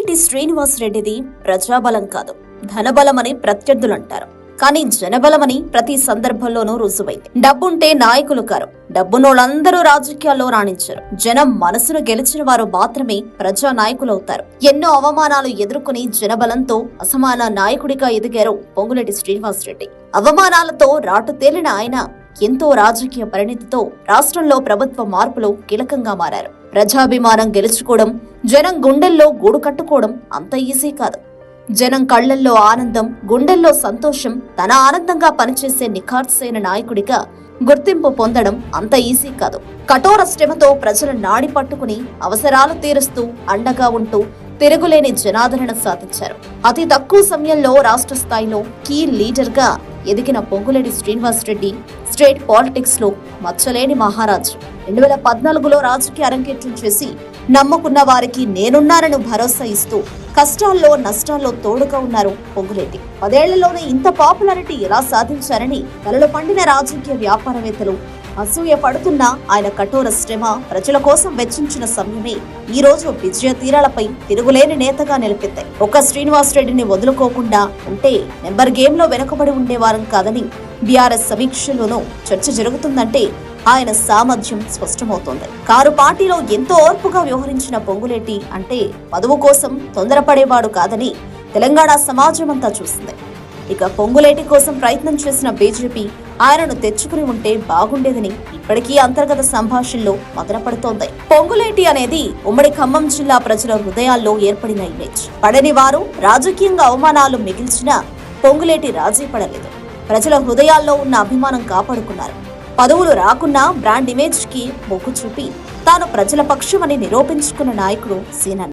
పొంగులేటి శ్రీనివాసరెడ్డిది ప్రజాబలం కాదు, ధనబలమని ప్రత్యర్థులంటారు. కానీ జనబలమని ప్రతి సందర్భంలోనూ రుజువైంది. డబ్బుంటే నాయకులు కారు, డబ్బునోళ్ళందరూ రాజకీయాల్లో రాణించారు. జనం మనసును గెలిచిన వారు మాత్రమే ప్రజా నాయకులవుతారు. ఎన్నో అవమానాలు ఎదుర్కొని జనబలంతో అసమాన నాయకుడిగా ఎదిగారు పొంగులేటి శ్రీనివాసరెడ్డి. అవమానాలతో రాటు తేలిన ఆయన ఎంతో రాజకీయ పరిణితితో రాష్ట్రంలో ప్రభుత్వ మార్పులో కీలకంగా మారారు. ప్రజాభిమానం గెలుచుకోవడం, జనం గుండెల్లో గూడు కట్టుకోవడం అంత ఈజీ కాదు. జనం కళ్లల్లో ఆనందం, గుండెల్లో సంతోషం, తన ఆనందంగా పనిచేసే నిఖార్సైన నాయకుడిగా గుర్తింపు పొందడం అంత ఈజీ కాదు. కఠోర శ్రమతో ప్రజల నాడి పట్టుకుని అవసరాలు తీరుస్తూ అండగా ఉంటూ తిరుగులేని జనాదరణ సాధించారు. అతి తక్కువ సమయంలో రాష్ట్ర స్థాయిలో కీ లీడర్ గా ఎదిగిన పొంగులేటి శ్రీనివాసరెడ్డి స్టేట్ పాలిటిక్స్ లో మచ్చలేని మహారాజు. 2014లో రాజకీయ అరంగేట్రం చేసి నమ్ముకున్న వారికి నేనున్నానని భరోసా ఇస్తూ కష్టాల్లో నష్టాల్లో తోడుగా ఉన్నారు పొంగులేటి. 10 ఏళ్లలోనే ఇంత పాపులారిటీ ఎలా సాధించారని తలలో పండిన రాజకీయ వ్యాపారవేత్తలు అసూయ పడుతున్న ఆయన కఠోర శ్రమ, ప్రజల కోసం వెచ్చించిన సమయమే ఈ రోజు విజయ తీరాలపై తిరుగులేని నేతగా నిలిపింది. ఒక్క శ్రీనివాసరెడ్డిని వదులుకోకుండా ఉంటే నెంబర్ గేమ్ లో వెనుకబడి ఉండేవారం కాదని బీఆర్ఎస్ సమీక్షలోనూ చర్చ జరుగుతుందంటే ఆయన సామర్థ్యం స్పష్టమవుతోంది. కారు పార్టీలో ఎంతో ఓర్పుగా వ్యవహరించిన పొంగులేటి అంటే పదవు కోసం తొందరపడేవాడు కాదని తెలంగాణ సమాజమంతా చూసింది. ఇక పొంగులేటి కోసం ప్రయత్నం చేసిన బీజేపీ ఆయనను తెచ్చుకుని ఉంటే బాగుండేదని ఇప్పటికీ అంతర్గత సంభాషణలో మదనపడుతోంది. పొంగులేటి అనేది ఉమ్మడి ఖమ్మం జిల్లా ప్రజల హృదయాల్లో ఏర్పడిన ఇమేజ్. పడని వారు రాజకీయంగా అవమానాలు మిగిల్చినా పొంగులేటి రాజీ పడలేదు. ప్రజల హృదయాల్లో ఉన్న అభిమానం కాపాడుకున్నారు. పదవులు రాకున్నా బ్రాండ్ ఇమేజ్ కి మొగ్గు చూపి తాను ప్రజల పక్షమని నిరూపించుకున్న నాయకుడు సీనన్న.